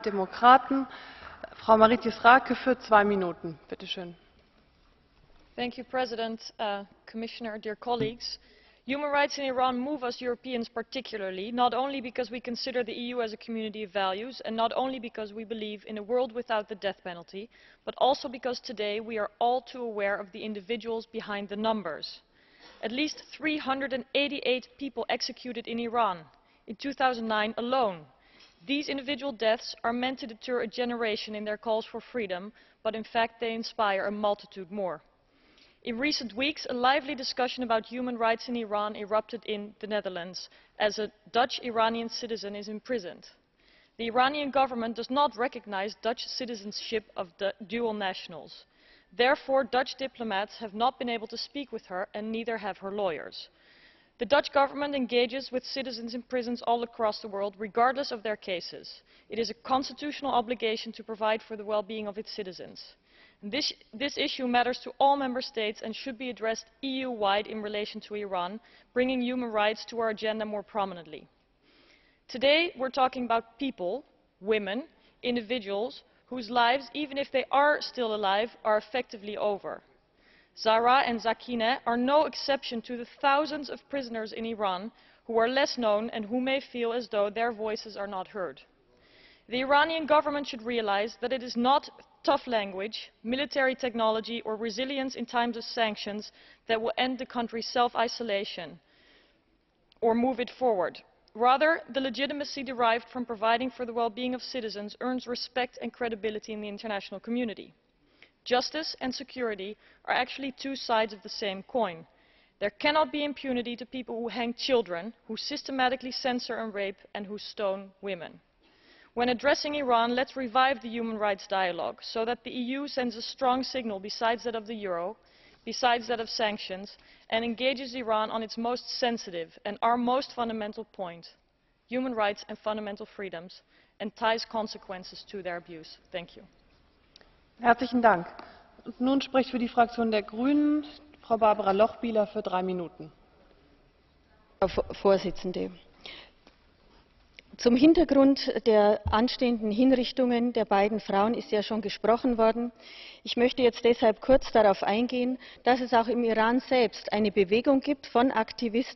Demokraten. Frau Marietje-Schaake für 2 Minuten. Bitte schön. Thank you, President, Commissioner, dear colleagues. Human rights in Iran move us Europeans particularly, not only because we consider the EU as a community of values, and not only because we believe in a world without the death penalty, but also because today we are all too aware of the individuals behind the numbers. At least 388 people executed in Iran in 2009 alone. These individual deaths are meant to deter a generation in their calls for freedom, but in fact they inspire a multitude more. In recent weeks, a lively discussion about human rights in Iran erupted in the Netherlands, as a Dutch-Iranian citizen is imprisoned. The Iranian government does not recognize Dutch citizenship of the dual nationals. Therefore, Dutch diplomats have not been able to speak with her, and neither have her lawyers. The Dutch government engages with citizens in prisons all across the world, regardless of their cases. It is a constitutional obligation to provide for the well-being of its citizens. This issue matters to all member states and should be addressed EU-wide in relation to Iran, bringing human rights to our agenda more prominently. Today we're talking about people, women, individuals, whose lives, even if they are still alive, are effectively over. Zahra and Sakineh are no exception to the thousands of prisoners in Iran who are less known and who may feel as though their voices are not heard. The Iranian government should realize that it is not tough language, military technology or resilience in times of sanctions that will end the country's self-isolation or move it forward. Rather, the legitimacy derived from providing for the well-being of citizens earns respect and credibility in the international community. Justice and security are actually two sides of the same coin. There cannot be impunity to people who hang children, who systematically censor and rape, and who stone women. When addressing Iran, let's revive the human rights dialogue so that the EU sends a strong signal besides that of the euro, besides that of sanctions, and engages Iran on its most sensitive and our most fundamental point, human rights and fundamental freedoms, and ties consequences to their abuse. Thank you. Herzlichen Dank. Und nun spricht für die Fraktion der Grünen Frau Barbara Lochbihler für 3 Minuten. Frau Vorsitzende, zum Hintergrund der anstehenden Hinrichtungen der beiden Frauen ist ja schon gesprochen worden. Ich möchte jetzt deshalb kurz darauf eingehen, dass es auch im Iran selbst eine Bewegung gibt von Aktivisten,